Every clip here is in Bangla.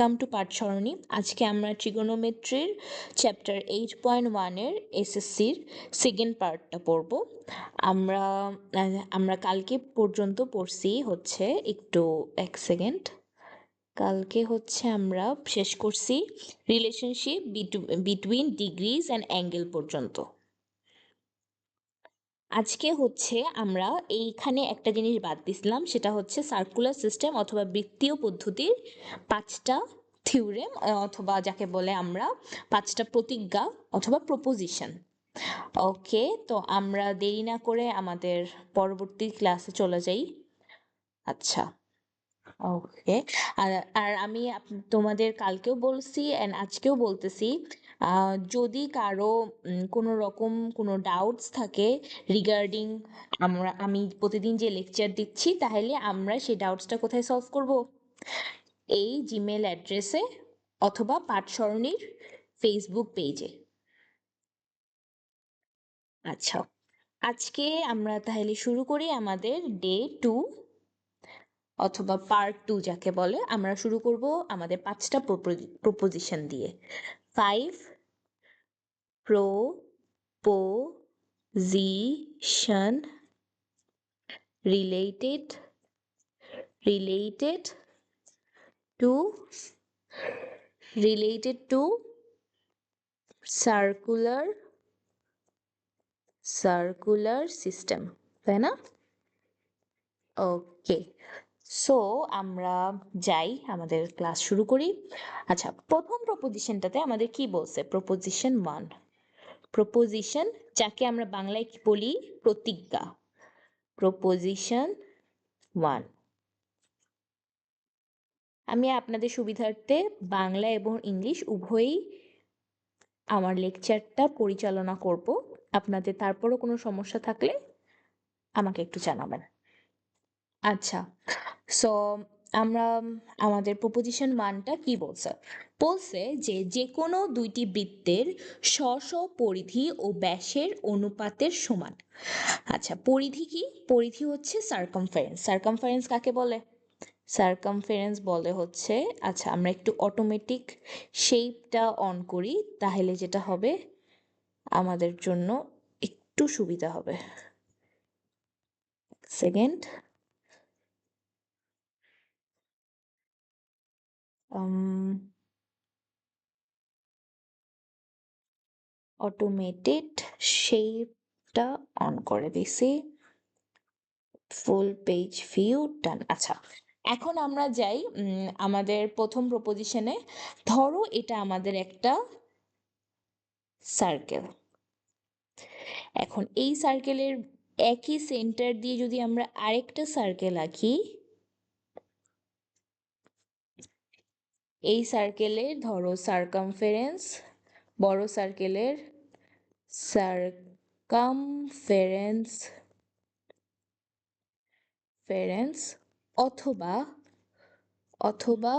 Welcome to পাঠসরণী। আজকে আমরা ট্রিগোনোমেট্রির চ্যাপ্টার 8.1 এর এসএসসির সেকেন্ড পার্টটা পড়ব। আমরা কালকে পর্যন্ত পড়ছি হচ্ছে একটু এক সেকেন্ড কালকে হচ্ছে আমরা শেষ করছি relationship between degrees and angle পর্যন্ত। আজকে হচ্ছে আমরা এইখানে একটা জিনিস বাদ দিছিলাম, সেটা হচ্ছে সার্কুলার সিস্টেম অথবা বৃত্তীয় পদ্ধতির 5টা থিওরেম অথবা যাকে বলে আমরা 5টা প্রতিজ্ঞা অথবা প্রপোজিশন। ওকে, তো আমরা দেরি না করে আমাদের পরবর্তী ক্লাসে চলে যাই। আচ্ছা, ওকে। আর আর আমি তোমাদের কালকেও বলছি এন্ড আজকেও বলতেছি, যদি কারো কোনো রকম কোনো ডাউটস থাকে রিগার্ডিং আমি প্রতিদিন যে লেকচার দিচ্ছি, তাহলে আমরা সেই ডাউটসটা কোথায় সলভ করব? এই জিমেল অ্যাড্রেসে অথবা পাঠসরণীর ফেসবুক পেজে। আচ্ছা, আজকে আমরা তাহলে শুরু করি আমাদের ডে 2 অথবা পার্ট 2 যাকে বলে। আমরা শুরু করব আমাদের 5টা প্রপোজিশন দিয়ে। 5 proposition related to circular system, তাই না? ওকে, সো আমরা যাই, আমাদের ক্লাস শুরু করি। আচ্ছা, প্রথম প্রপোজিশনটাতে আমাদের কি বলছে? প্রপোজিশন 1, প্রপোজিশন যাকে আমরা বাংলায় কি বলি? প্রতিজ্ঞা। প্রপোজিশন 1, আমি আপনাদের সুবিধার্থে বাংলা এবং ইংলিশ উভয়ই আমার লেকচারটা পরিচালনা করব। আপনাদের তারপরও কোনো সমস্যা থাকলে আমাকে একটু জানাবেন। আচ্ছা, সো আমরা আমাদের প্রপোজিশন 1টা কি বলছে? বলছে যে কোনো দুইটি বৃত্তের স্ব পরিধি ও ব্যাসের অনুপাতের সমান। আচ্ছা, পরিধি কি? পরিধি হচ্ছে সার্কামফারেন্স। সার্কামফারেন্স কাকে বলে? সার্কামফারেন্স বলে হচ্ছে, আচ্ছা আমরা একটু অটোমেটিক শেপটা অন করি, তাহলে যেটা হবে আমাদের জন্য একটু সুবিধা হবে। সেকেন্ড, অটোমেটেড শেপটা অন করে দিছি। ফুল পেজ ভিউ ডান। আচ্ছা, এখন আমরা যাই আমাদের প্রথম প্রপোজিশনে। ধরো এটা আমাদের একটা সার্কেল। এখন এই সার্কেলের একই সেন্টার দিয়ে যদি আমরা আরেকটা সার্কেল আঁকি, এই সার্কেলের ধরো সার্কামফারেন্স, বড় সার্কেলের সার্কামফারেন্স অথবা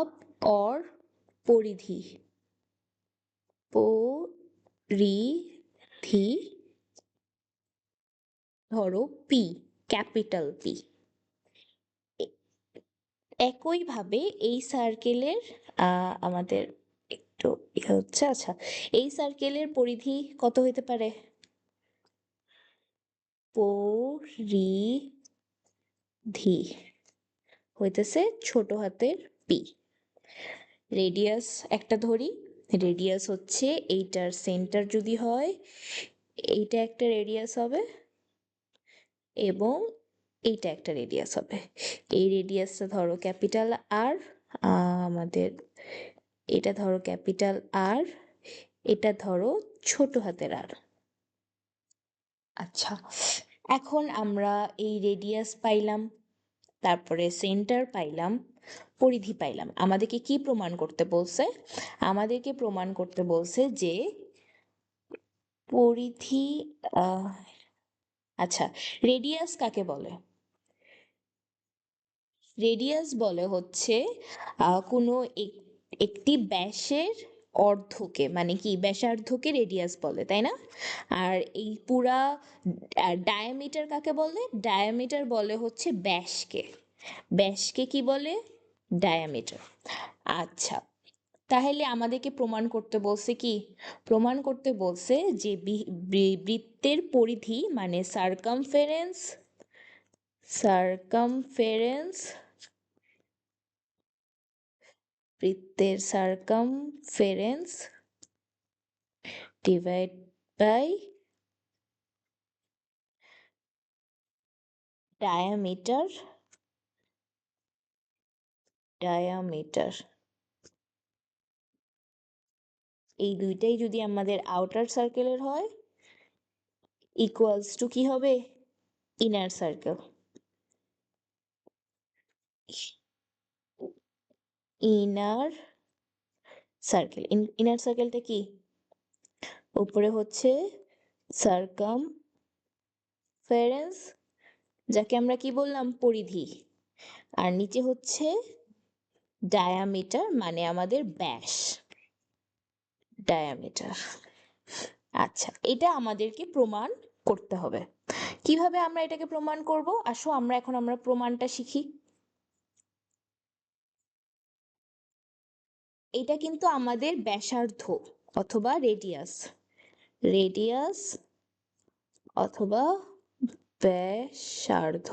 অর পরিধি ধরো পি, ক্যাপিটাল পি। একইভাবে এই সার্কেলের আমাদের একটু হচ্ছে, আচ্ছা এই সার্কেলের পরিধি কত হতে পারে? পরিধি হইতেছে ছোট হাতের পি। রেডিয়াস একটা ধরি, রেডিয়াস হচ্ছে এইটার সেন্টার যদি হয়, এইটা একটা রেডিয়াস হবে এবং এইটা একটা রেডিয়াস হবে। এই রেডিয়াসটা ধরো ক্যাপিটাল আর, আমাদের এটা ধরো ক্যাপিটাল আর, এটা ধরো ছোট হাতের আর। আচ্ছা, এখন আমরা এই রেডিয়াস পাইলাম, তারপরে সেন্টার পাইলাম, পরিধি পাইলাম। আমাদেরকে কি প্রমাণ করতে বলছে? আমাদেরকে প্রমাণ করতে বলছে যে পরিধি, আচ্ছা রেডিয়াস কাকে বলে? রেডিয়াস বলে হচ্ছে কোনো একটি ব্যাসের অর্ধকে, মানে কি ব্যাসার্ধকে রেডিয়াস বলে, তাই না? আর এই পুরা ডায়ামিটার কাকে বলে? ডায়ামিটার বলে হচ্ছে ব্যাসকে। ব্যাসকে কি বলে? ডায়ামিটার। আচ্ছা, তাহলে আমাদেরকে প্রমাণ করতে বলছে কি? প্রমাণ করতে বলছে যে বৃত্তের পরিধি মানে সার্কামফেরেন্স বৃত্তের সার্কামফেরেন্স ডিভাইড বাই ডায়ামিটার এই দুইটাই যদি আমাদের আউটার সার্কেলের হয় ইকুয়ালস টু কি হবে? Inner circle. Inner circle inner সার্কেলটা কি? উপরে হচ্ছে সার্কামফেরেন্স, যাকে আমরা কি বললাম? পরিধি। আর নিচে হচ্ছে ডায়ামিটার মানে আমাদের ব্যাস, ডায়ামিটার। আচ্ছা, এটা আমাদেরকে প্রমাণ করতে হবে। কিভাবে আমরা এটাকে প্রমাণ করব? আসো আমরা প্রমাণটা শিখি। এটা কিন্তু আমাদের ব্যাসার্ধ অথবা রেডিয়াস অথবা ব্যাসার্ধ।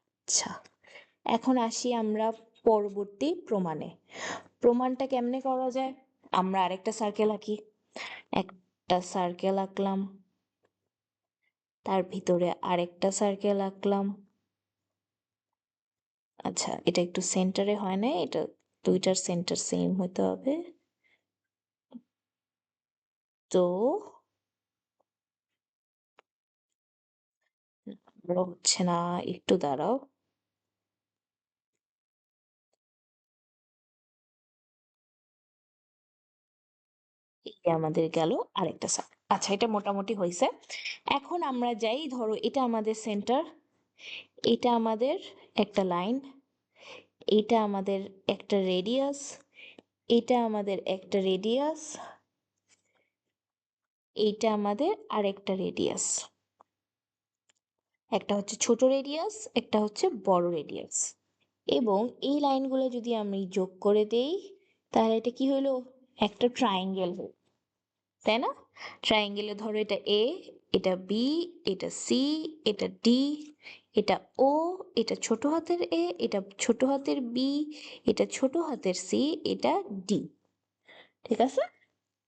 আচ্ছা, এখন আসি আমরা পরবর্তী প্রমাণে। প্রমাণটা কেমনে করা যায়? আমরা আরেকটা সার্কেল আঁকি। একটা সার্কেল আঁকলাম, তার ভিতরে আরেকটা সার্কেল আঁকলাম। আচ্ছা, এটা একটু সেন্টারে হয় না, এটা দুইটার সেন্টার সেম হতে হবে। তো হচ্ছে না, একটু দাঁড়াও। এই আমাদের গেল আরেকটা সার্কেল। আচ্ছা, এটা মোটামুটি হয়েছে। এখন আমরা যাই, ধরো এটা আমাদের সেন্টার, এটা আমাদের একটা লাইন, এটা আমাদের একটা রেডিয়াস, এটা আমাদের একটা রেডিয়াস, এইটা আমাদের আরেকটা রেডিয়াস। একটা হচ্ছে ছোট রেডিয়াস, একটা হচ্ছে বড় রেডিয়াস। এবং এই লাইনগুলো যদি আমি যোগ করে দেই তাহলে এটা কি হলো? একটা ট্রায়াঙ্গেল হলো, তাই না? ট্রায়াঙ্গেলে ধরো এটা এ, এটা বি, এটা সি, এটা ডি, এটা ও, এটা ছোট হাতের এ, এটা ছোট হাতের বি, এটা ছোট হাতের সি, এটা ডি। ঠিক আছে?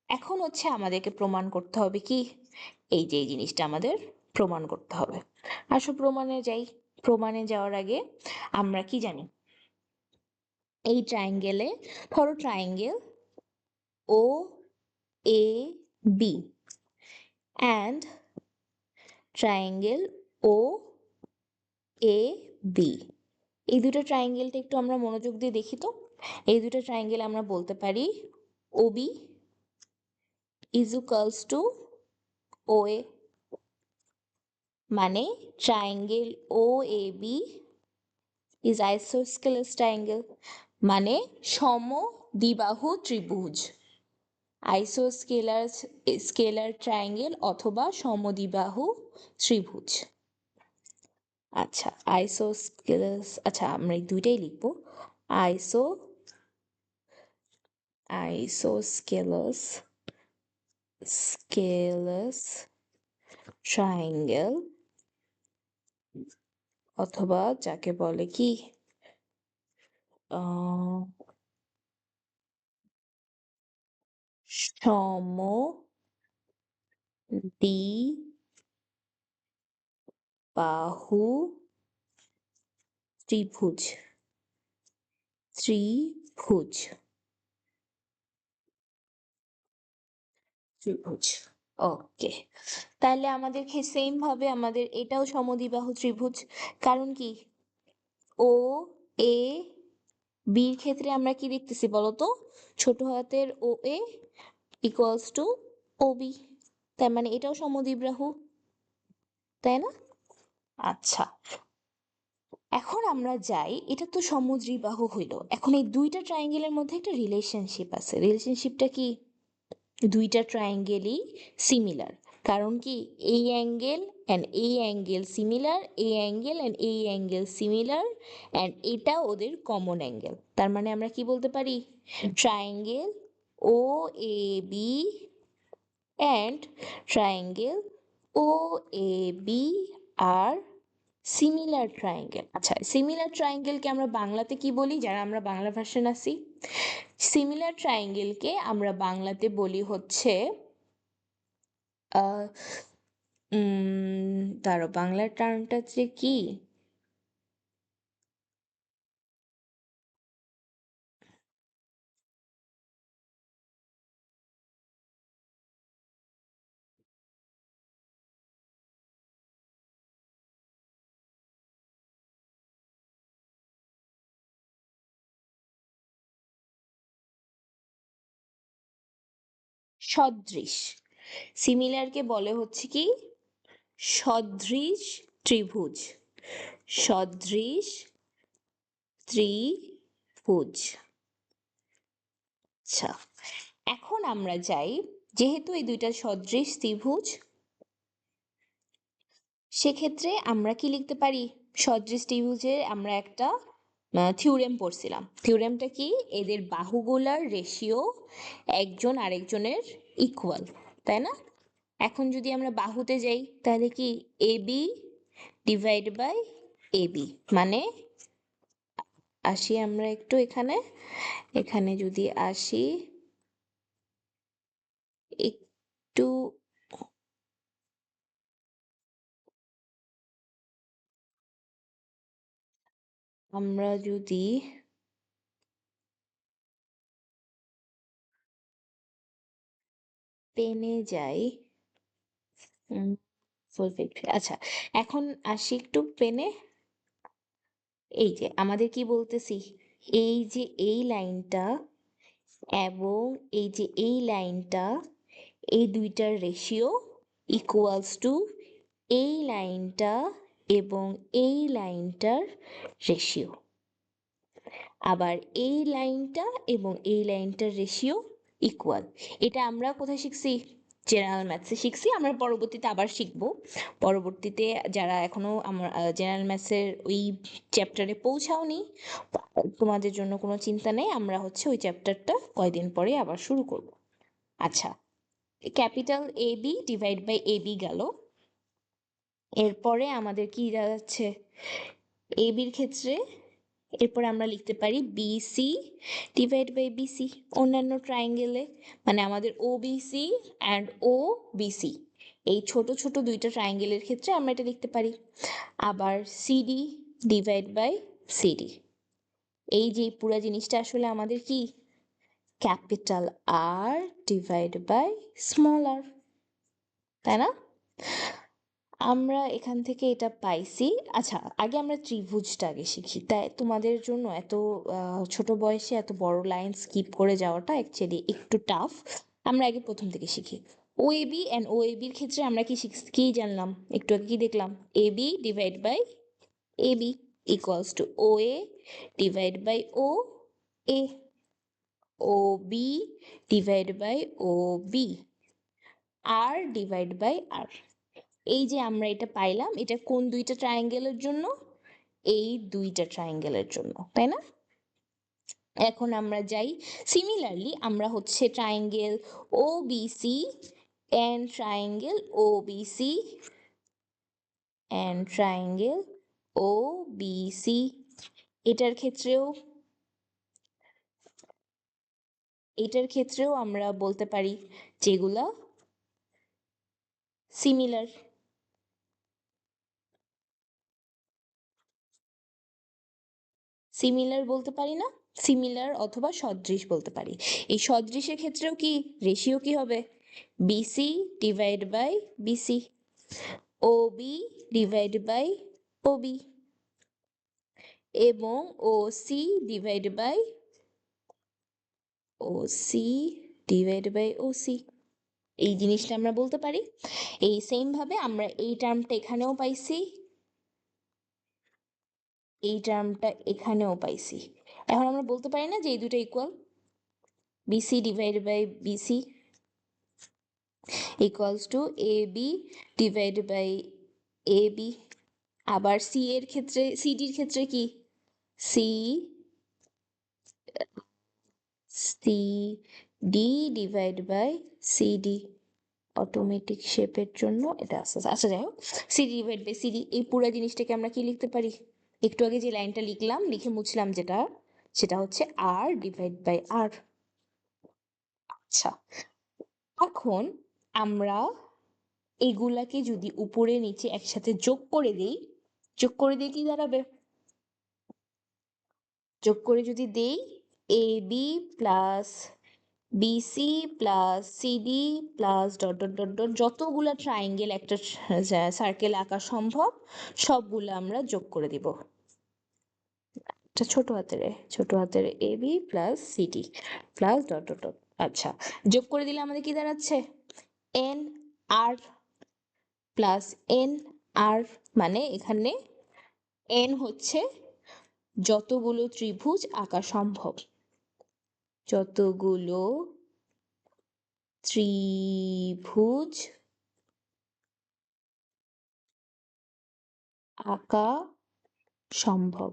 এখন হচ্ছে আমাদেরকে প্রমাণ করতে হবে কি? এই যে এই জিনিসটা আমাদের প্রমাণ করতে হবে। আসো প্রমাণে যাই। প্রমাণে যাওয়ার আগে আমরা কি জানি? এই ট্রায়াঙ্গেলে, ধরো triangle O A B and triangle O A B, এই দুটো ট্রায়াঙ্গেলটা একটু আমরা মনোযোগ দিয়ে দেখি তো। এই দুটো ট্রায়াঙ্গেল আমরা বলতে পারি OB is equals to OA, মানে triangle O A B is isosceles triangle, মানে সমদ্বিবাহু ত্রিভুজ। স্কেলার ট্রায়াঙ্গেল অথবা সমদ্বিবাহু ত্রিভুজ। আচ্ছা, আচ্ছা আমরা এই দুইটাই লিখবো। আইসো আইসোস্কেলাস স্কেলাস ট্রায়াঙ্গেল, অথবা যাকে বলে কি সমদ্বিবাহু ত্রিভুজ। ত্রিভুজ ওকে। তাহলে আমাদের সেম ভাবে আমাদের এটাও সমদ্বিবাহু ত্রিভুজ। কারণ কি? ও এ বির ক্ষেত্রে আমরা কি দেখতেছি বলতো? ছোট হাতের ও এ ইকুয়ালস টু ও বি, তার মানে এটাও সমদ্বিবাহু, তাই না? আচ্ছা, এখন আমরা যাই, এটা তো সমদ্বিবাহু হইল। এখন এই দুইটা ট্রায়াঙ্গেলের মধ্যে একটা রিলেশনশিপ আছে। রিলেশনশিপটা কি? দুইটা ট্রায়াঙ্গেলই সিমিলার, কারণ কি এই অ্যাঙ্গেল অ্যান্ড এই অ্যাঙ্গেল সিমিলার, এই অ্যাঙ্গেল অ্যান্ড এই অ্যাঙ্গেল সিমিলার, অ্যান্ড এটা ওদের কমন অ্যাঙ্গেল। তার মানে আমরা কি বলতে পারি, triangle O A B and triangle O A B are similar triangle. আচ্ছা, সিমিলার ট্রায়াঙ্গেলকে আমরা বাংলাতে কি বলি, যারা আমরা বাংলা ভার্সন আছি? সিমিলার ট্রায়াঙ্গেলকে আমরা বাংলাতে বলি হচ্ছে দাঁড়াও, বাংলার টার্মটা যে কি, সদৃশ। সিমিলারকে বলে হচ্ছে কি সদৃশ ত্রিভুজ, সদৃশ ত্রিভুজ। আচ্ছা, এখন আমরা যাই, যেহেতু এই দুইটা সদৃশ ত্রিভুজ, সেক্ষেত্রে আমরা কি লিখতে পারি, সদৃশ ত্রিভুজের আমরা একটা থিওরেম পড়ছিলাম। থিওরেমটা কি, এদের বাহুগুলার রেশিও একজন আরেকজনের ইকুয়াল, তাই না? এখন যদি আমরা বাহুতে যাই তাহলে কি A B divide by A B, মানে আসি আমরা একটু এখানে, এখানে যদি আসি একটু, আমরা যদি পেনে যাই, আচ্ছা এখন আসি একটু পেনে। এই যে আমাদের কি বলতেছি, এই যে এই লাইনটা এবং এই যে এই লাইনটা, এই দুইটার রেশিও ইকুয়ালস টু এই লাইনটা এবং এই লাইনটার রেশিও। আবার এই লাইনটা এবং এই লাইনটার রেশিও ইকুয়াল। এটা আমরা কোথায় শিখছি, জেনারেল ম্যাথসে শিখছি, আমরা পরবর্তীতে আবার শিখব। পরবর্তীতে যারা এখনো আমরা জেনারেল ম্যাথসের ওই চ্যাপ্টারে পৌঁছাওনি, তোমাদের জন্য কোনো চিন্তা নেই, আমরা হচ্ছে ওই চ্যাপ্টারটা কয়দিন পরে আবার শুরু করব। আচ্ছা, capital A B divide by A B গেল, এরপরে আমাদের কি দাঁড়াচ্ছে, এ বির ক্ষেত্রে এরপরে আমরা লিখতে পারি বিসি ডিভাইড বাই বিসি। অন্যান্য ট্রায়াঙ্গেলে মানে আমাদের ও বিসি অ্যান্ড ও বিসি, এই ছোট ছোট দুইটা ট্রায়াঙ্গেলের ক্ষেত্রে আমরা এটা লিখতে পারি। আবার সিডি ডিভাইড বাই সিডি, এই যে পুরো জিনিসটা আসলে আমাদের কি capital R divide by small R, তাই না? আমরা এখান থেকে এটা পাইছি। আচ্ছা, আগে আমরা ত্রিভুজটা আগে শিখি, তাই তোমাদের জন্য এত ছোট বয়সে এত বড় লাইন স্কিপ করে যাওয়াটা অ্যাকচুয়ালি একটু টাফ। আমরা আগে প্রথম থেকে শিখি। ও এ বি অ্যান্ড ও এ বির ক্ষেত্রে আমরা কি জানলাম, একটু আগে কি দেখলাম, A B divide by A B equals to O A divide by O A, O B divide by O B, R divide by R. এই যে আমরা এটা পাইলাম, এটা কোন দুইটা ট্রায়াঙ্গেলের জন্য, এই দুইটা ট্রায়াঙ্গেলের জন্য, তাই না? এখন আমরা যাই, সিমিলারলি আমরা হচ্ছে triangle O BC and triangle O BC and triangle O BC, এটার ক্ষেত্রেও আমরা বলতে পারি যেগুলা সিমিলার, সিমিলার বলতে পারি না, সিমিলার অথবা সদৃশ বলতে পারি। এই সদৃশের ক্ষেত্রেও কি রেশিও কি হবে, BC divide by BC, O B divide by OB, এবং O C divide by O C divide by O C, এই জিনিসটা আমরা বলতে পারি। এই সেম ভাবে আমরা এই টার্মটা এখানেও পাইছি, এই টার্মটা এখানেও পাইছি। এখন আমরা বলতে পারি না যে এই দুটো equal, BC divide by BC, equals to A B divided by A B. আবার সি এর ক্ষেত্রে, সিডির ক্ষেত্রে কি, C C D divide by CD. Automatic শেপের জন্য এটা আসছে। আচ্ছা যাই হোক, সিডি ডিভাইড বাই সিডি, এই পুরো জিনিসটাকে আমরা কি লিখতে পারি, একটু আগে যে লাইনটা লিখলাম, লিখে মুছলাম যেটা, সেটা হচ্ছে আর ডিভাইড বাই আর। আচ্ছা, এখন আমরা এগুলাকে যদি উপরে নিচে একসাথে যোগ করে দিই, যোগ করে দিয়ে কি দাঁড়াবে, যোগ করে যদি দেই A B plus BC plus CD plus dot dot dot dot, যতগুলা ট্রায়াঙ্গেল একটা সার্কেল আঁকা সম্ভব সবগুলো আমরা যোগ করে দিব। এটা ছোট হাতের A B plus CD plus dot dot dot. আচ্ছা, যোগ করে দিলে আমাদের কি দাঁড়াচ্ছে, N R plus N R, মানে এখানে এন হচ্ছে যতগুলো ত্রিভুজ আঁকা সম্ভব, যতগুলো ত্রিভুজ আঁকা সম্ভব,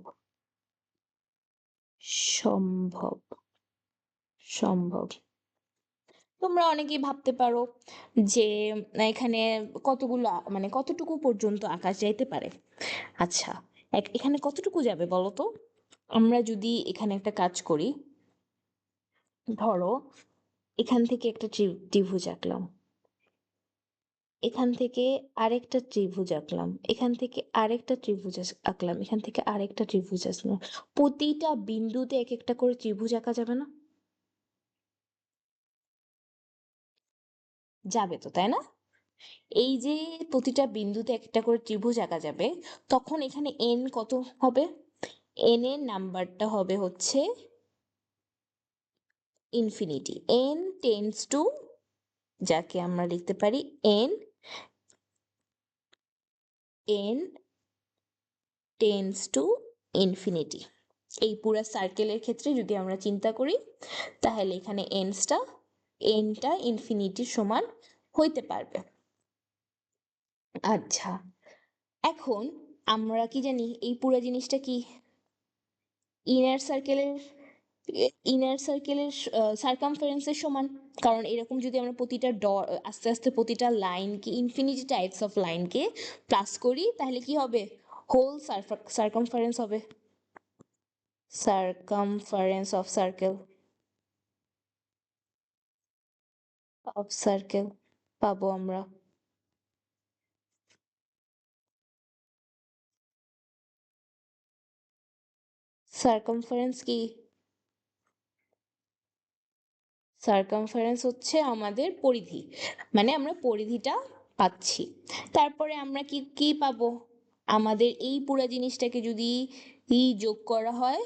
সম্ভব, সম্ভব। তোমরা অনেকেই ভাবতে পারো যে এখানে কতগুলো মানে কতটুকু পর্যন্ত আকাশ যাইতে পারে। আচ্ছা, এখানে কতটুকু যাবে বলো তো, আমরা যদি এখানে একটা কাজ করি, ধরো এখান থেকে একটা ত্রিভুজ আঁকলাম, এখান থেকে আরেকটা ত্রিভুজ আঁকলাম, এখান থেকে আরেকটা ত্রিভুজ আঁকলাম, এখান থেকে আরেকটা ত্রিভুজ আঁকলাম, প্রতিটা বিন্দুতে এক একটা করে ত্রিভুজ আঁকা যাবে না? যাবে তো, তাই না? এই যে প্রতিটা বিন্দুতে একটা করে ত্রিভুজ আঁকা যাবে, তখন এখানে এন কত হবে, এন এর নাম্বারটা হবে হচ্ছে ইনফিনিটি, এন টেন্ডস টু, যাকে আমরা লিখতে পারি N, N tends to infinity. এই পুরো সার্কেলের ক্ষেত্রে যদি আমরা চিন্তা করি, তাহলে এখানে এনটা ইনফিনিটির সমান হইতে পারবে। আচ্ছা, এখন আমরা কি জানি এই পুরো জিনিসটা কি, ইনার সার্কেলের, ইনার সার্কেলের সার্কামফারেন্সের সমান। কারণ এরকম যদি আমরা প্রতিটা আস্তে আস্তে প্রতিটা লাইনকে, ইনফিনিটি টাইপস অফ লাইনকে প্লাস করি, তাহলে কি হবে, হোল সার্কামফারেন্স হবে, সার্কামফারেন্স অফ সার্কেল, পাবো আমরা। সার্কামফারেন্স কি, সার্কামফারেন্স হচ্ছে আমাদের পরিধি, মানে আমরা পরিধিটা পাচ্ছি। তারপরে আমরা কি কি পাবো, আমাদের এই পুরো জিনিসটাকে যদি যোগ করা হয়,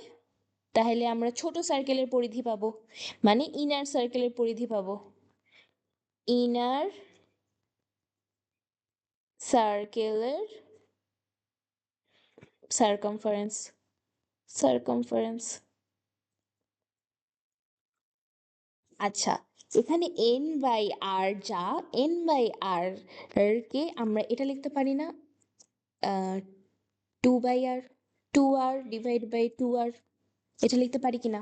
তাহলে আমরা ছোট সার্কেলের পরিধি পাবো, মানে ইনার সার্কেলের পরিধি পাবো, ইনার সার্কেলের সার্কামফারেন্স, সার্কামফারেন্স। আচ্ছা, এখানে এন বাই আর, যা এন বাই আর কে আমরা এটা লিখতে পারি না, two by R, two R divide by two R, এটা লিখতে পারি কিনা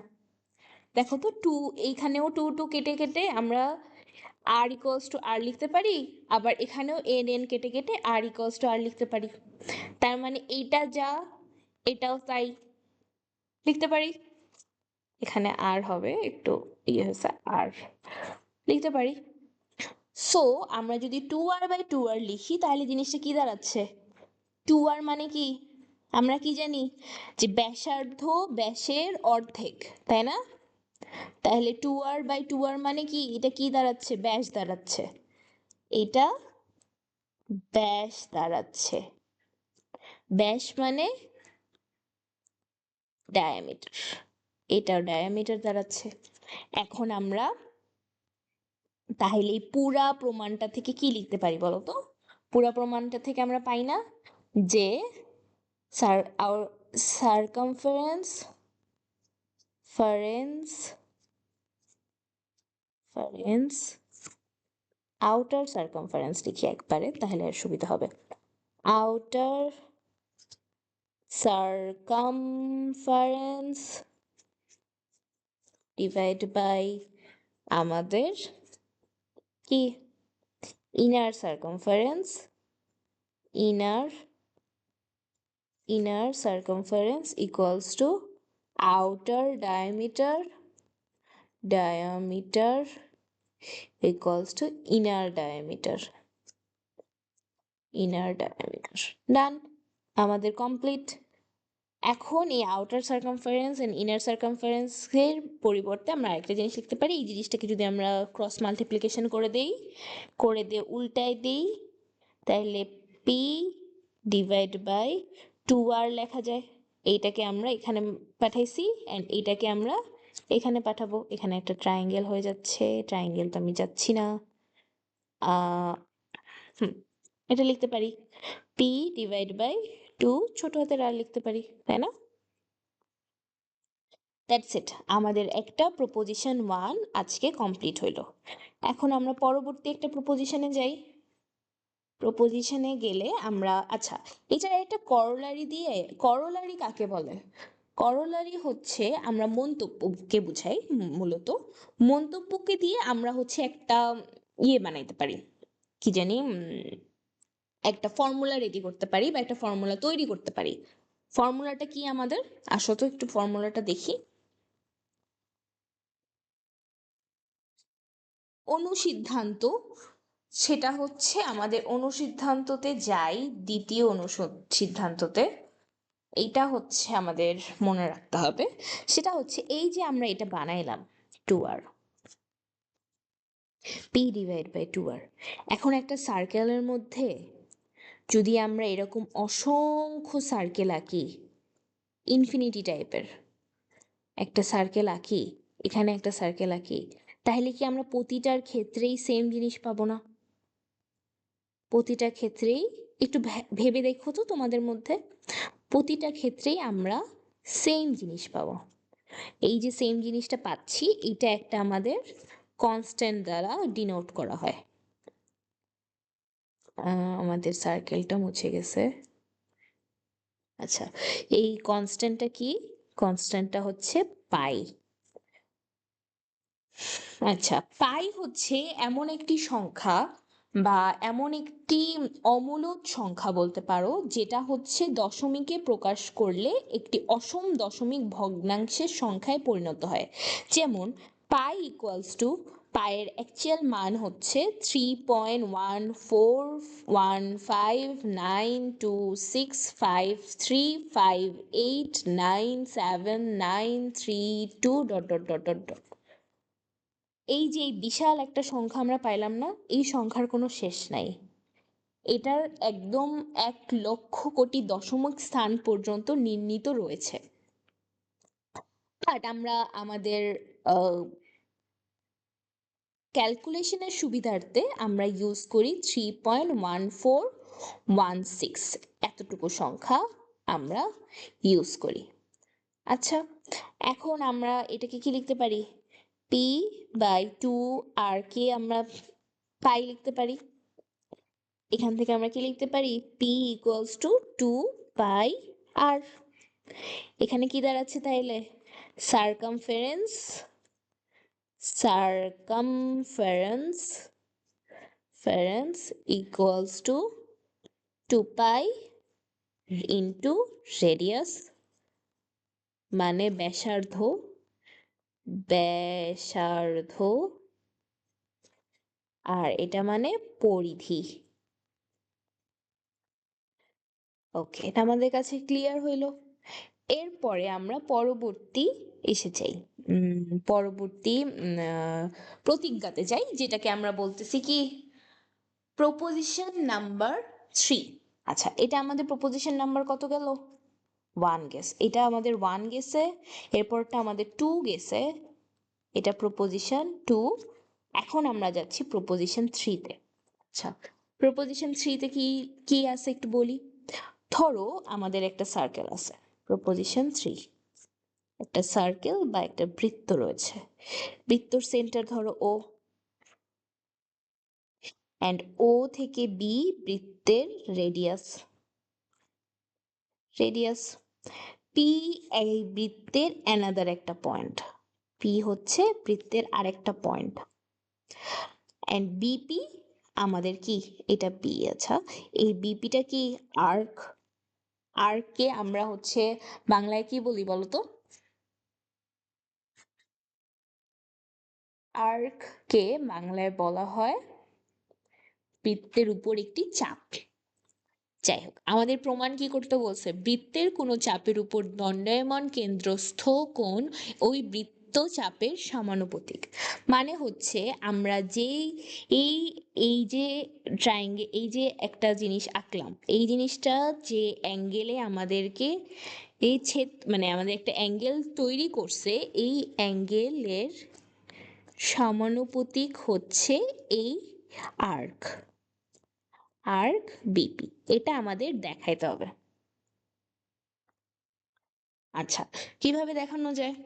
দেখো তো, টু, এইখানেও টু টু কেটে কেটে আমরা আর ইকুয়ালস টু আর লিখতে পারি, আবার এখানেও এন এন কেটে কেটে আর ইকুয়ালস টু আর লিখতে পারি। তার মানে এইটা যা, এটাও তাই লিখতে পারি। এখানে আর হবে একটু ইয়ে হয়েছে, আর লিখতে পারি। সো আমরা যদি টু আর বাই টু আর লিখি, তাহলে জিনিসটা কি দাঁড়াচ্ছে, টু আর মানে কি, আমরা কি জানি যে ব্যাসার্ধ ব্যাসের অর্ধেক, তাই না? তাহলে টু আর বাই টু আর মানে কি, এটা কি দাঁড়াচ্ছে, ব্যাস দাঁড়াচ্ছে, এটা ব্যাস দাঁড়াচ্ছে, ব্যাস মানে ডায়ামিটার, এটাও ডায়ামিটার দাঁড়াচ্ছে। এখন আমরা তাহলে এই পুরা প্রমাণটা থেকে কি লিখতে পারি বলো তো, পুরা প্রমাণটা থেকে আমরা পাই না যে our circumference ফারেন্স আউটার সার্কামফারেন্স লিখি একবারে, তাহলে আর সুবিধা হবে। আউটার সার্কামফারেন্স ডিভাইড বাই আমাদের কি inner circumference, inner circumference equals to outer diameter equals to inner diameter ডান, আমাদের কমপ্লিট। এখন এই আউটার সার্কামফারেন্স এন্ড ইনার সার্কামফারেন্সের পরিবর্তে আমরা আরেকটা জিনিস লিখতে পারি। এই জিনিসটাকে যদি আমরা ক্রস মাল্টিপ্লিকেশন করে দিয়ে উল্টায় দিই, তাহলে পি ডিভাইড বাই 2r লেখা যায়। এইটাকে আমরা এখানে পাঠাইছি অ্যান্ড এইটাকে আমরা এখানে পাঠাবো। এখানে একটা ট্রায়াঙ্গেল হয়ে যাচ্ছে, ট্রায়াঙ্গেল তো আমি যাচ্ছি না। এটা লিখতে পারি পি ডিভাইড বাই 2 ছোট হাতের আর লিখতে পারি, তাই না? দ্যাটস ইট, আমাদের একটা প্রপোজিশন 1 আজকে কমপ্লিট হইল। এখন আমরা পরবর্তী একটা প্রপোজিশনে যাই। প্রপোজিশনে গেলে আমরা আচ্ছা, এছাড়া একটা করোলারি কাকে বলে? করোলারি হচ্ছে আমরা মন্তব্যকে বুঝাই, মূলত মন্তব্যকে দিয়ে আমরা হচ্ছে একটা বানাইতে পারি, কি জানি একটা ফর্মুলা রেডি করতে পারি বা একটা ফর্মুলা তৈরি করতে পারি। ফর্মুলাটা কি আমাদের? আসো তো একটু ফর্মুলাটা দেখি। অনুসিদ্ধান্ত, সেটা হচ্ছে আমাদের অনুসিদ্ধান্ততে যাই, দ্বিতীয় অনুসিদ্ধান্ততে এইটা হচ্ছে আমাদের মনে রাখতে হবে। সেটা হচ্ছে এই যে আমরা এটা বানাইলাম 2r, p divide by 2r। এখন একটা সার্কেলের মধ্যে যদি আমরা এরকম অসংখ্য সার্কেল আঁকি, ইনফিনিটি টাইপের একটা সার্কেল আঁকি, এখানে একটা সার্কেল আঁকি, তাহলে কি আমরা প্রতিটার ক্ষেত্রেই সেম জিনিস পাবো না? প্রতিটা ক্ষেত্রেই একটু ভেবে দেখো তো তোমাদের মধ্যে, প্রতিটা ক্ষেত্রেই আমরা সেম জিনিস পাবো। এই যে সেম জিনিসটা পাচ্ছি, এটা একটা আমাদের কনস্ট্যান্ট দ্বারা ডিনোট করা হয়। আমাদের সার্কেলটা মুছে গেছে। আচ্ছা, এই কনস্ট্যান্টটা কি? কনস্ট্যান্টটা হচ্ছে পাই। আচ্ছা, পাই হচ্ছে এমন একটি সংখ্যা বা এমন একটি অমূলদ সংখ্যা বলতে পারো, যেটা হচ্ছে দশমিকে প্রকাশ করলে একটি অসম দশমিক ভগ্নাংশের সংখ্যায় পরিণত হয়। যেমন পাই ইকুয়ালস টু, পায়ের অ্যাকচুয়াল মান হচ্ছে 3.141593265358979332 ... এই যে এই বিশাল একটা সংখ্যা আমরা পাইলাম না, এই সংখ্যার কোনো শেষ নাই। এটার একদম 1,00,000,000,000 দশমিক স্থান পর্যন্ত নির্ণীত রয়েছে। বাট আমরা আমাদের ক্যালকুলেশনের সুবিধার্থে আমরা ইউজ করি 3.1416, এতটুকু সংখ্যা আমরা ইউজ করি। আচ্ছা, এখন আমরা এটাকে কি লিখতে পারি? পি বাই 2r কে আমরা পাই লিখতে পারি। এখান থেকে আমরা কি লিখতে পারি? P equals to 2πr। এখানে কি দাঁড়াচ্ছে তাইলে? Circumference equals to 2π into radius, মানে ব্যাসার্ধ, আর এটা মানে পরিধি। ওকে, এটা আমাদের কাছে ক্লিয়ার হইলো। এরপরে আমরা পরবর্তী এসে যাই, পরবর্তী প্রতিজ্ঞাতে যাই, যেটাকে আমরা বলতেছি কি প্রপোজিশন নাম্বার 3। আচ্ছা, এটা আমাদের প্রপোজিশন নাম্বার কত গেল? 1 গেছে। এটা আমাদের 1 গেছে, এরপরটা আমাদের 2 গেছে, এটা প্রপোজিশন 2। এখন আমরা যাচ্ছি প্রপোজিশন 3-তে। আচ্ছা, প্রপোজিশন 3-তে কি কি আছে একটু বলি। ধরো আমাদের একটা সার্কেল আছে, প্রপোজিশন 3, একটা সার্কেল বা একটা বৃত্ত রয়েছে। বৃত্তর সেন্টার ধরো ও, অ্যান্ড ও থেকে বি বৃত্তের রেডিয়াস, রেডিয়াস পি এই বৃত্তের অ্যানাদার একটা পয়েন্ট, পি হচ্ছে বৃত্তের আরেকটা পয়েন্ট, অ্যান্ড বিপি আমাদের কি, এটা বি। আচ্ছা, এই বিপিটা কি আর্ক, আর্ককে আমরা হচ্ছে বাংলায় কি বলি বলতো? আর্ককে বাংলায় বলা হয় বৃত্তের উপর একটি চাপ। যাই হোক, আমাদের প্রমাণ কি করতে বলছে? বৃত্তের কোনো চাপের উপর দণ্ডায়মান কেন্দ্রস্থ কোণ ওই বৃত্তচাপের সমানুপাতিক। মানে হচ্ছে আমরা যেই এই এই যে ট্রায়াঙ্গেল, এই যে একটা জিনিস আঁকলাম, এই জিনিসটা যে অ্যাঙ্গেলে আমাদেরকে এই মানে আমাদের একটা অ্যাঙ্গেল তৈরি করছে, এই অ্যাঙ্গেলের সমানুপাতিক হচ্ছে এই আর্ক, আর্ক বিপি। এটা আমাদের দেখাইতে হবে। আচ্ছা, কিভাবে দেখানো যায়?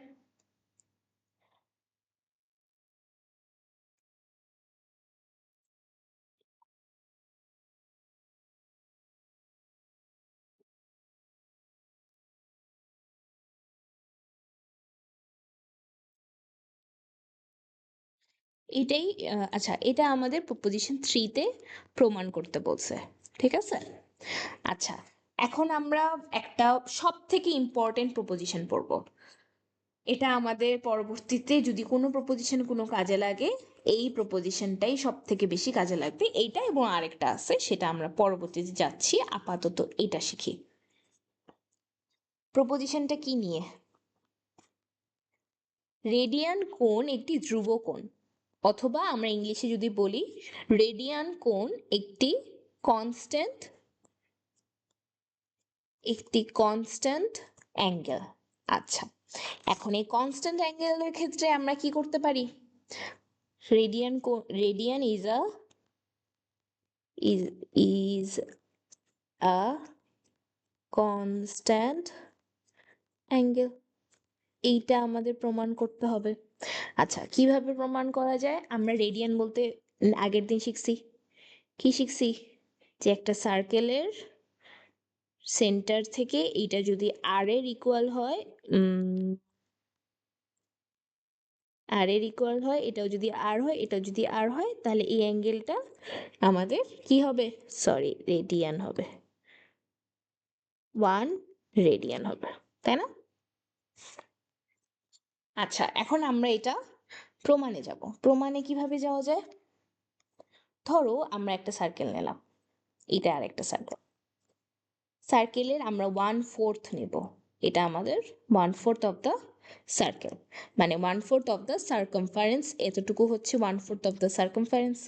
এটাই আচ্ছা, এটা আমাদের প্রপোজিশন 3 তে প্রমাণ করতে বলছে, ঠিক আছে? আচ্ছা, এখন আমরা একটা সব থেকে ইম্পর্টেন্ট প্রপোজিশন পড়বো। এটা আমাদের পরবর্তীতে যদি কোনো প্রপোজিশন কোনো কাজে লাগে, এই প্রপোজিশনটাই সব থেকে বেশি কাজে লাগবে। এইটা এবং আরেকটা আছে, সেটা আমরা পরবর্তীতে যাচ্ছি, আপাতত এটা শিখি। প্রপোজিশনটা কি নিয়ে? রেডিয়ান কোণ একটি ধ্রুব কোণ, অথবা আমরা ইংলিশে যদি বলি রেডিয়ান কোণ একটি কনস্ট্যান্ট, একটি কনস্ট্যান্ট অ্যাঙ্গেল। আচ্ছা, এখন এই কনস্ট্যান্ট অ্যাঙ্গেলের ক্ষেত্রে আমরা কি করতে পারি? Radian is a constant angle, এইটা আমাদের প্রমাণ করতে হবে। আচ্ছা, কিভাবে প্রমাণ করা যায়? আমরা রেডিয়ান বলতে আগের দিন শিখছি, কি শিখছি? যে একটা সার্কেলের সেন্টার থেকে এইটা যদি আর এর ইকুয়াল হয়, আর এর ইকুয়াল হয়, এটাও যদি আর হয়, এটাও যদি আর হয়, তাহলে এই অ্যাঙ্গেলটা আমাদের কি হবে? সরি, রেডিয়ান হবে, 1 রেডিয়ান হবে, তাই না? আচ্ছা, এখন আমরা এটা প্রমাণে যাব। প্রমাণে কিভাবে যাওয়া যায়? ধরো আমরা একটা সার্কেল নিলাম, এটা আর একটা সার্কেল, সার্কেলের আমরা 1/4 নেব, এটা আমাদের 1/4 অফ দ্য সার্কেল, মানে 1/4 অফ দ্য সার্কামফারেন্স, এতটুকু হচ্ছে 1/4 অফ দ্য সার্কামফারেন্স।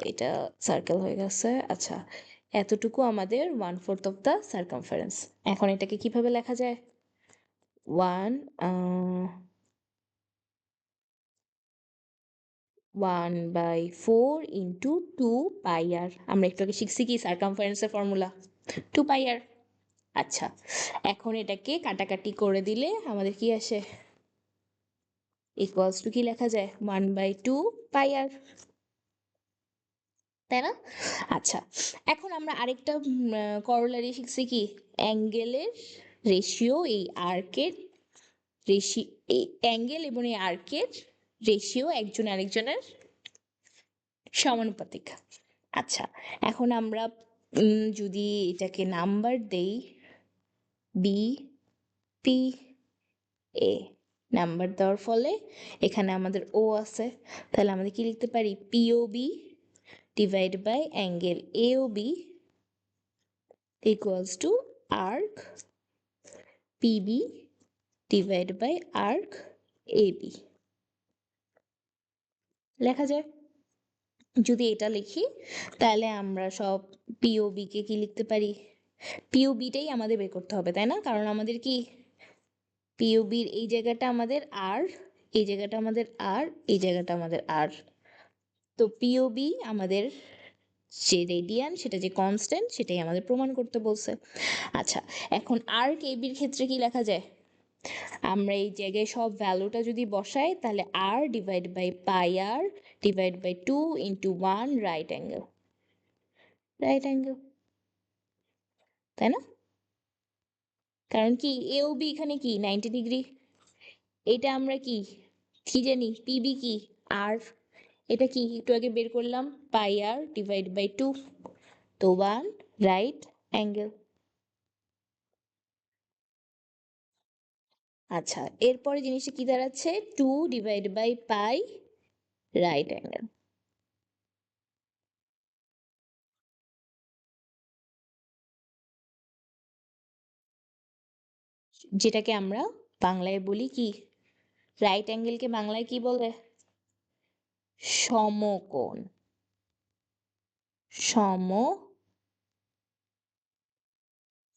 এটা সার্কেল হয়ে গেছে। আচ্ছা, এতটুকু আমাদের 1/4 অফ দ্য সার্কামফারেন্স। এখন এটাকে কিভাবে লেখা যায়? 1/4 ইন্টু 2 পাই আর। আমরা একটু আগে শিখছি কি সার্কামফারেন্সের ফর্মুলা? 2 পাই আর। আচ্ছা, এখন এটাকে কাটাকাটি করে দিলে আমাদের কি আসে? ইকুয়ালস টু কি লেখা যায়? 1/2 পাই আর, তাই না? আচ্ছা, এখন আমরা আরেকটা করোলারি শিখছি কি, অ্যাঙ্গেলের রেশিও, এই আর্কের রেশি, এই অ্যাঙ্গেল এবং এই আর্কের রেশিও একজন আরেকজনের সমানুপাতিক। আচ্ছা, এখন আমরা যদি এটাকে নাম্বার দেই, বি পি এ, নাম্বার দেওয়ার ফলে এখানে আমাদের ও আছে, তাহলে আমাদের কি লিখতে পারি? POB divide by angle AOB equals to arc PB divided by arc AB লেখা যায়। যদি এটা লিখি তাহলে আমরা সব পিওবি কে কি লিখতে পারি? পিওবিটাই আমাদের বের করতে হবে, তাই না? কারণ আমাদের কি পিওবির এই জায়গাটা আমাদের আর, এই জায়গাটা আমাদের আর, এই জায়গাটা আমাদের আর, তো পিওবি আমাদের যে রেডিয়ান, সেটা যে কনস্ট্যান্ট, সেটাই আমাদের প্রমাণ করতে বলছে। আচ্ছা, এখন আর্ক এবির ক্ষেত্রে কি লেখা যায়? আমরা এই জায়গায় সব ভ্যালুটা যদি বসাই তাহলে r divide by pi r divide by 2 into 1 right angle, right angle, তাই না? কারণ কি এ ও বি এখানে কি 90 ডিগ্রি। এটা আমরা কি কি জানি, পিবি কি আর, এটা কি একটু আগে বের করলাম, পাই আর ডিভাইড বাই 2, তো 1 রাইট অ্যাঙ্গেল। আচ্ছা, এরপরে জিনিসটা কি দাঁড়াচ্ছে, 2 divide by pi right angle. যেটাকে আমরা বাংলায় বলি কি, রাইট অ্যাঙ্গেলকে বাংলায় কি বলে, সমকোণ, সম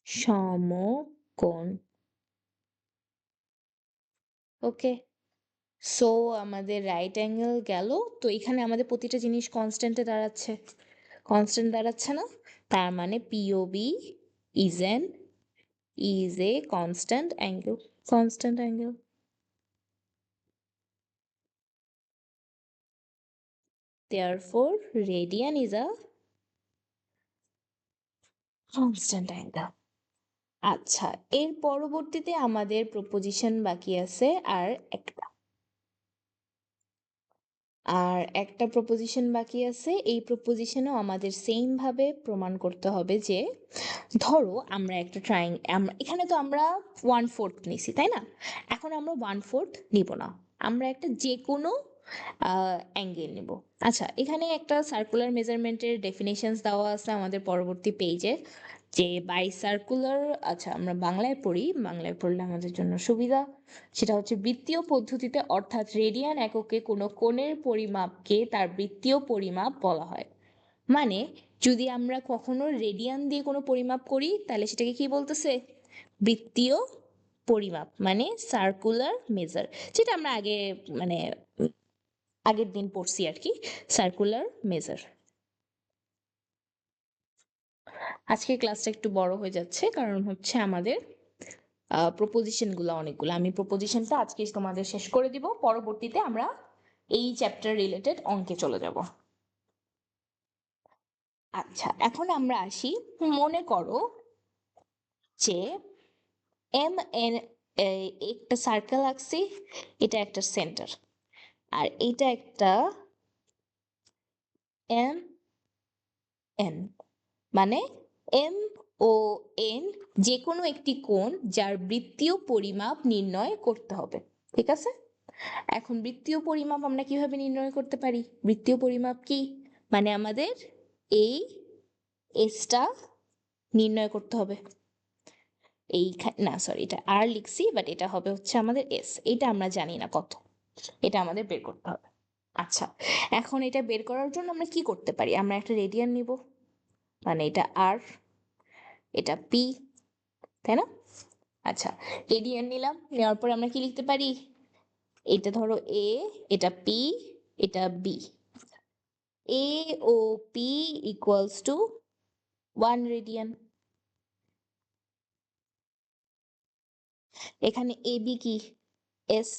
সমকোণ। ওকে, সো আমাদের রাইট অ্যাঙ্গেল গেল। তো এখানে আমাদের প্রতিটা জিনিস কনস্ট্যান্টে দাঁড়াচ্ছে, কনস্ট্যান্ট দাঁড়াচ্ছে না? তার মানে POB is a constant angle, constant angle. Therefore radian is a constant angle. আচ্ছা, এর পরবর্তীতে আমাদের প্রপোজিশন বাকি আছে আর একটা, প্রপোজিশন বাকি আছে। এই প্রপোজিশনও আমাদের সেম ভাবে প্রমাণ করতে হবে যে, ধরো আমরা একটা আমরা এখানে তো আমরা 1/4 নিছি, তাই না? এখন আমরা 1/4 নিব না, আমরা একটা যে কোনো অ্যাঙ্গেল নেব। আচ্ছা, এখানে একটা সার্কুলার মেজারমেন্টের ডেফিনেশনস দেওয়া আছে আমাদের পরবর্তী পেজে, যে বাই সার্কুলার, আচ্ছা আমরা বাংলায় পড়ি, বাংলায় পড়লে আমাদের জন্য সুবিধা। সেটা হচ্ছে বৃত্তীয় পদ্ধতিতে, অর্থাৎ রেডিয়ান এককে কোনো কোণের পরিমাপকে তার বৃত্তীয় পরিমাপ বলা হয়। মানে যদি আমরা কখনো রেডিয়ান দিয়ে কোনো পরিমাপ করি তাহলে সেটাকে কি বলতেছে, বৃত্তীয় পরিমাপ, মানে সার্কুলার মেজার, যেটা আমরা আগে মানে আগের দিন পড়ছি আর কি, সার্কুলার মেজার। আজকের ক্লাসটা একটু বড় হয়ে যাচ্ছে কারণ হচ্ছে আমাদের প্রপোজিশনগুলো অনেকগুলো, আমি প্রপোজিশনটা আজকে তোমাদের শেষ করে দিব, পরবর্তীতে আমরা এই চ্যাপ্টার রিলেটেড অঙ্কে চলে যাব। আচ্ছা, এখন আমরা আসি, মনে করো যে এম এন একটা সার্কেল আঁকছি, এটা একটা সেন্টার, আর এটা একটা এম এন, মানে এম ও এন, যে কোনো একটি কোণ যার বৃত্তীয় পরিমাপ নির্ণয় করতে হবে, ঠিক আছে? এখন বৃত্তীয় পরিমাপ আমরা কিভাবে নির্ণয় করতে পারি, বৃত্তীয় পরিমাপ কি, মানে আমাদের এই এসটা নির্ণয় করতে হবে, এই না সরি এটা আর লিখছি, বাট এটা হবে হচ্ছে আমাদের এস, এটা আমরা জানি না কত, এটা আমাদের বের করতে হবে। আচ্ছা, এখন এটা বের করার জন্য আমরা কি করতে পারি, আমরা একটা রেডিয়ান নিব, মানে এটা আর, এটা পি, তাই না? আচ্ছা, রেডিয়ান নিলাম, নেওয়ার পরে আমরা কি লিখতে পারি, এটা ধরো এ, এটা পি, এটা B, A O P equals to 1 radian. এখানে এ বি কি, এস।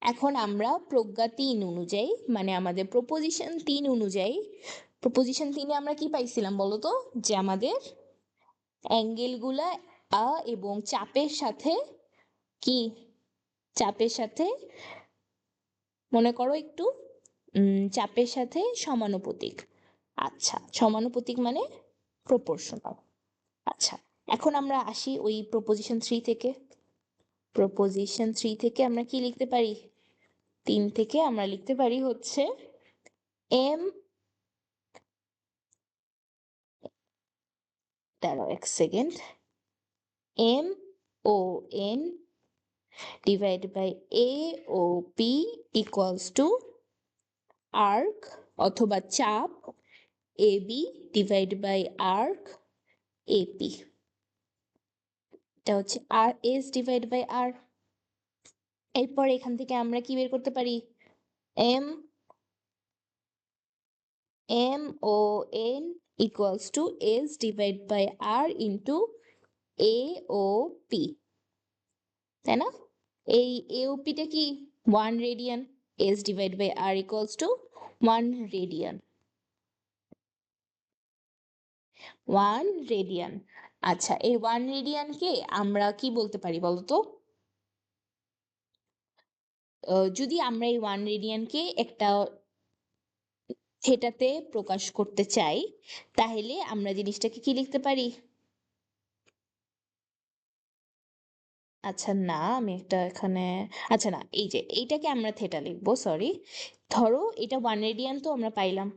এখন আমরা প্রজ্ঞা 3 অনুযায়ী, মানে আমাদের প্রপোজিশন 3 অনুযায়ী, প্রপোজিশন 3-এ আমরা কি পাইছিলাম বলো তো, যে আমাদের অ্যাঙ্গেলগুলা এবং চাপের সাথে কি, চাপের সাথে মনে করো একটু, চাপের সাথে সমানুপাতিক। আচ্ছা, সমানুপাতিক মানে প্রপোর্শনাল। আচ্ছা, এখন আমরা আসি ওই প্রপোজিশন 3 থেকে, প্রপোজিশন 3 থেকে আমরা কি লিখতে পারি, 3 থেকে আমরা লিখতে পারি হচ্ছে এম, দাঁড়াও এক second, M O N divide by A O P equals to arc অথবা চাপ A B divide by arc AP, এটা হচ্ছে আর এস ডিভাইড বাই আর। এরপর এখান থেকে আমরা কি বের করতে পারি, M M O N equals to S divide by R into A O P. তাই না? এই এওপিটা কি 1 radian, S divide by R equals to 1 radian. 1 radian. আচ্ছা, এই 1 রেডিয়ানকে আমরা কি বলতে পারি বলো তো? যদি আমরা এই 1 রেডিয়ানকে একটা থেটাতে প্রকাশ করতে চাই, তাহলে আমরা জিনিসটাকে কি লিখতে পারি? আচ্ছা না, আমি একটা এখানে, আচ্ছা না, এই যে এইটাকে আমরা থেটা লিখবো, সরি। ধরো এটা 1 রেডিয়ান তো আমরা পাইলাম,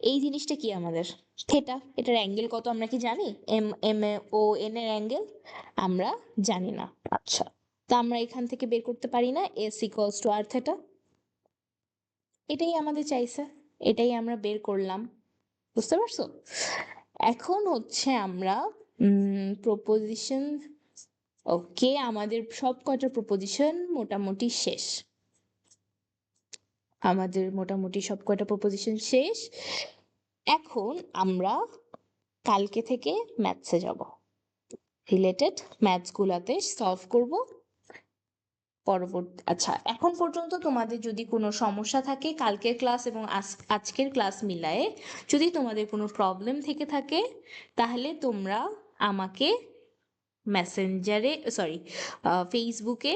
এই জিনিসটা কি আমাদের? থেটা। এটার অ্যাঙ্গেল কত আমরা কি জানি? এম এম ও এন এর অ্যাঙ্গেল আমরা জানি না। আচ্ছা, তা আমরা এখান থেকে বের করতে পারি না S equals to r theta? এটাই আমাদের চাইছে, এটাই আমরা বের করলাম। বুঝতে পারছো? এখন হচ্ছে আমরা প্রপোজিশন, ওকে, আমাদের সব কয়টা প্রপোজিশন মোটামুটি শেষ। আমাদের মোটামুটি সব কয়টা প্রপোজিশন শেষ। এখন আমরা কালকে থেকে ম্যাথসে যাব, রিলেটেড ম্যাথসগুলাতে সলভ করব পরবর্তী। আচ্ছা, এখন পর্যন্ত তোমাদের যদি কোনো সমস্যা থাকে কালকের ক্লাস এবং আজকের ক্লাস মিলায়ে, যদি তোমাদের কোনো প্রবলেম থেকে থাকে, তাহলে তোমরা আমাকে মেসেঞ্জারে, সরি, ফেসবুকে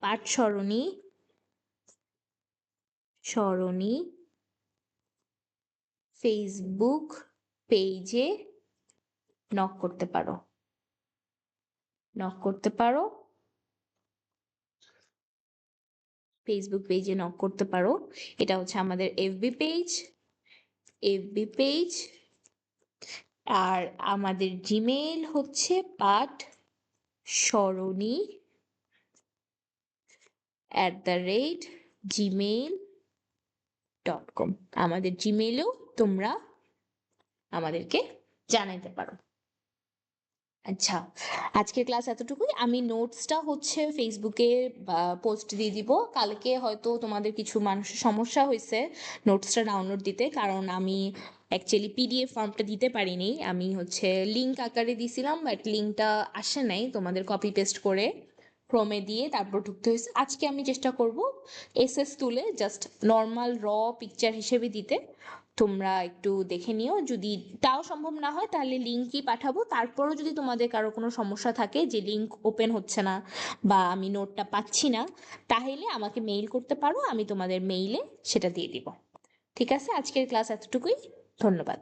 পাঠ সরণি সরণি ফেসবুক পেজে নক করতে পারো, নক করতে পারো, ফেসবুক পেজে নক করতে পারো। এটা হচ্ছে আমাদের এফবি পেজ, এফবি পেজ। আর আমাদের জিমেইল হচ্ছে পাঠ সরণি @gmail.com। আমাদের জিমেইলেও তোমরা আমাদেরকে জানাইতে পারো। আচ্ছা, আজকের ক্লাস এতটুকুই। আমি নোটসটা হচ্ছে ফেসবুকে পোস্ট দিয়ে দিব। কালকে হয়তো তোমাদের কিছু মানুষের সমস্যা হয়েছে নোটসটা ডাউনলোড দিতে, কারণ আমি অ্যাকচুয়ালি পিডিএফ ফর্মটা দিতে পারিনি। আমি হচ্ছে লিঙ্ক আকারে দিছিলাম, বাট লিঙ্কটা আসে নাই তোমাদের কপি পেস্ট করে ক্রোমে দিয়ে তারপর ঢুকতে হয়েছে। আজকে আমি চেষ্টা করব এসএস তুলে জাস্ট নর্মাল র পিকচার হিসেবে দিতে। তোমরা একটু দেখে নিও, যদি তাও সম্ভব না হয় তাহলে লিঙ্কই পাঠাবো। তারপরও যদি তোমাদের কারো কোনো সমস্যা থাকে যে লিঙ্ক ওপেন হচ্ছে না বা আমি নোটটা পাচ্ছি না, তাহলে আমাকে মেইল করতে পারো, আমি তোমাদের মেইলে সেটা দিয়ে দিব। ঠিক আছে, আজকের ক্লাস এতটুকুই। ধন্যবাদ।